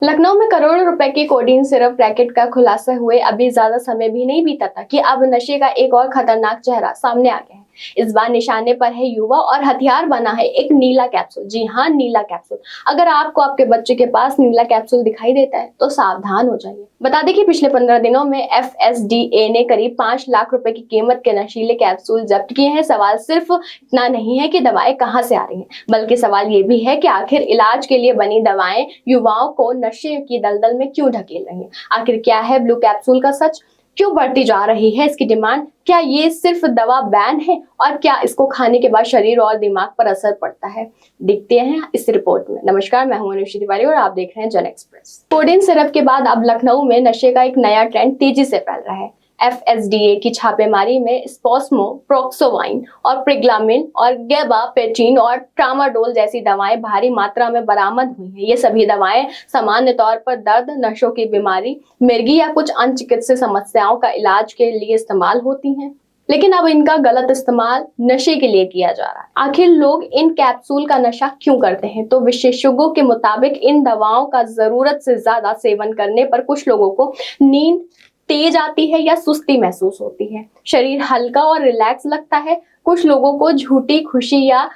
लखनऊ में करोड़ों रुपए की कोडीन सिरप रैकेट का खुलासा हुए अभी ज्यादा समय भी नहीं बीता था कि अब नशे का एक और खतरनाक चेहरा सामने आ गया है। इस बार निशाने पर है युवा और हथियार बना है एक नीला कैप्सूल। जी हाँ, नीला कैप्सूल। अगर आपको आपके बच्चे के पास नीला कैप्सूल दिखाई देता है तो सावधान हो जाइए। बता दें कि पिछले 15 दिनों में FSDA ने करीब 5 लाख रुपए की कीमत के नशीले कैप्सूल जब्त किए हैं। सवाल सिर्फ इतना नहीं है कि दवाएं कहां से आ रही हैं, बल्कि सवाल ये भी है कि आखिर इलाज के लिए बनी दवाएं युवाओं को नशे की दलदल में क्यों ढकेल रही हैं। आखिर क्या है ब्लू कैप्सूल का सच, क्यों बढ़ती जा रही है इसकी डिमांड, क्या ये सिर्फ दवा बैन है और क्या इसको खाने के बाद शरीर और दिमाग पर असर पड़ता है, देखते हैं इस रिपोर्ट में। नमस्कार, मैं हूं अनुश्री तिवारी और आप देख रहे हैं जन एक्सप्रेस। कोडीन सिरप के बाद अब लखनऊ में नशे का एक नया ट्रेंड तेजी से फैल रहा है। FSDA की छापेमारी में स्पोस्मो, प्रोक्सोवाइन और प्रिग्लामिन और गेबापेटिन और ट्रामाडोल जैसी दवाएं भारी मात्रा में बरामद हुई हैं। ये सभी दवाएं सामान्य तौर पर दर्द, नशों की बीमारी, मिर्गी या कुछ अन्य चिकित्सीय समस्याओं का इलाज के लिए इस्तेमाल होती हैं। लेकिन अब इनका गलत इस्तेमाल नशे के लिए किया जा रहा है। आखिर लोग इन कैप्सूल का नशा क्यों करते हैं? तो विशेषज्ञों के मुताबिक इन दवाओं का जरूरत से ज्यादा सेवन करने पर कुछ लोगों को नींद तेज आती है या सुस्ती महसूस होती है, शरीर हल्का और रिलैक्स लगता है, कुछ लोगों को झूठी खुशी या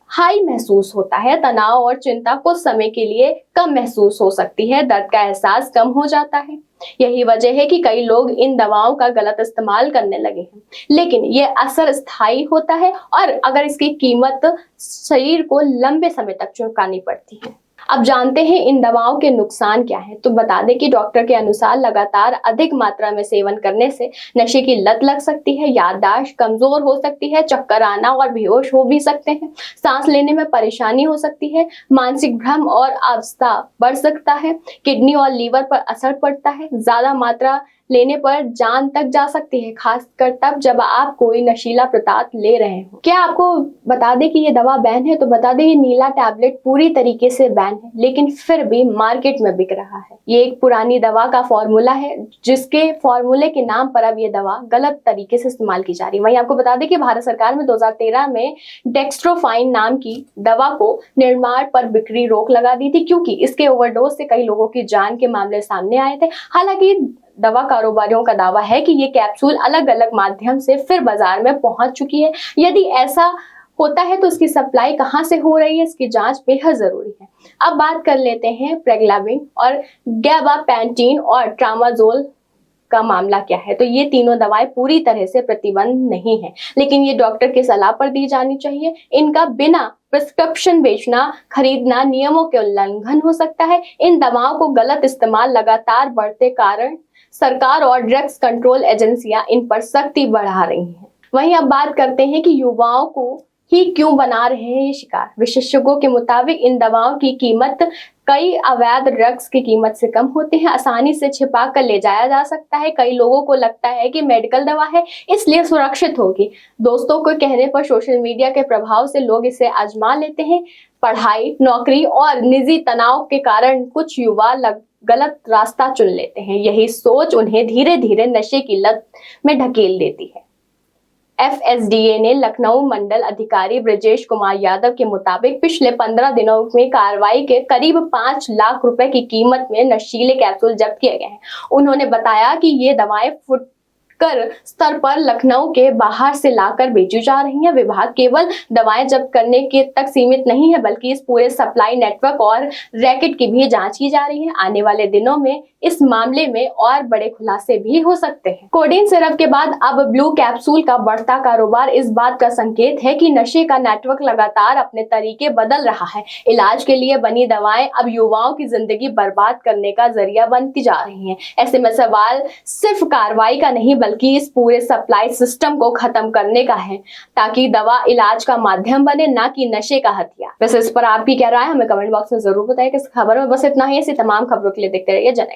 हाई महसूस होता है, तनाव और चिंता कुछ समय के लिए कम महसूस हो सकती है, दर्द का एहसास कम हो जाता है। यही वजह है कि कई लोग इन दवाओं का गलत इस्तेमाल करने लगे हैं। लेकिन ये असर स्थायी होता है और अगर इसकी कीमत शरीर को लंबे समय तक चुकानी पड़ती है। अब जानते हैं इन दवाओं के नुकसान क्या हैं। तो बता दें कि डॉक्टर के अनुसार लगातार अधिक मात्रा में सेवन करने से नशे की लत लग सकती है, याददाश्त कमजोर हो सकती है, चक्कर आना और बेहोश हो भी सकते हैं, सांस लेने में परेशानी हो सकती है, मानसिक भ्रम और अवस्था बढ़ सकता है, किडनी और लीवर पर असर पड़ता है, ज्यादा मात्रा लेने पर जान तक जा सकती है, खासकर तब जब आप कोई नशीला पदार्थ ले रहे हो। क्या आपको बता दें कि ये दवा बैन है? तो बता दें ये नीला टैबलेट पूरी तरीके से बैन है, लेकिन फिर भी मार्केट में बिक रहा है। ये एक पुरानी दवा का फॉर्मूला है, जिसके फॉर्मूले के नाम पर अब ये दवा गलत तरीके से इस्तेमाल की जा रही है। वहीं आपको बता दें कि भारत सरकार में 2013 में डेक्स्ट्रोफाइन नाम की दवा को निर्माण पर बिक्री रोक लगा दी थी, क्योंकि इसके ओवरडोज से कई लोगों की जान के मामले सामने आए थे। हालांकि दवा कारोबारियों का दावा है कि ये कैप्सूल अलग अलग माध्यम से फिर बाजार में पहुंच चुकी है। यदि ऐसा होता है तो इसकी सप्लाई कहां से हो रही है, इसकी जांच बेहद जरूरी है। अब बात कर लेते हैं प्रेग्लाविन और गेबापेंटिन और ट्रामाडोल का मामला क्या है। तो ये तीनों दवाएं पूरी तरह से प्रतिबंध नहीं है, लेकिन ये डॉक्टर की सलाह पर दी जानी चाहिए। इनका बिना प्रिस्क्रिप्शन बेचना, खरीदना नियमों के उल्लंघन हो सकता है। इन दवाओं को गलत इस्तेमाल लगातार बढ़ते कारण सरकार और ड्रग्स कंट्रोल एजेंसियां इन पर सख्ती बढ़ा रही हैं। वहीं अब बात करते हैं कि युवाओं को ही क्यों बना रहे हैं ये शिकार। विशेषज्ञों के मुताबिक इन दवाओं की कीमत कई अवैध ड्रग्स की कीमत से कम होती है, आसानी से छिपा कर ले जाया जा सकता है। कई लोगों को लगता है कि मेडिकल दवा है इसलिए सुरक्षित होगी। दोस्तों को कहने पर सोशल मीडिया के प्रभाव से लोग इसे आजमा लेते हैं। पढ़ाई, नौकरी और निजी तनाव के कारण कुछ युवा गलत रास्ता चुन लेते हैं। यही सोच उन्हें धीरे धीरे नशे की लत में ढकेल देती है। FSDA ने लखनऊ मंडल अधिकारी ब्रजेश कुमार यादव के मुताबिक पिछले 15 दिनों में कार्रवाई के करीब 5 लाख रुपए की कीमत में नशीले कैप्सूल जब्त किए गए हैं। उन्होंने बताया कि ये दवाएं फुटकर स्तर पर लखनऊ के बाहर से लाकर बेची जा रही हैं। विभाग केवल दवाएं जब्त करने के तक सीमित नहीं है, बल्कि इस पूरे सप्लाई नेटवर्क और रैकेट की भी जांच की जा रही है। आने वाले दिनों में इस मामले में और बड़े खुलासे भी हो सकते हैं। कोडीन सिरप के बाद अब ब्लू कैप्सूल का बढ़ता कारोबार इस बात का संकेत है कि नशे का नेटवर्क लगातार अपने तरीके बदल रहा है। इलाज के लिए बनी दवाएं अब युवाओं की जिंदगी बर्बाद करने का जरिया बनती जा रही हैं। ऐसे में सवाल सिर्फ कार्रवाई का नहीं, बल्कि इस पूरे सप्लाई सिस्टम को खत्म करने का है, ताकि दवा इलाज का माध्यम बने, ना कि नशे का हथियार। वैसे इस पर आपकी क्या राय है, हमें कमेंट बॉक्स में जरूर बताएं। इस खबर में बस इतना ही। ऐसी तमाम खबरों के लिए देखते रहिए जन एक्सप्रेस।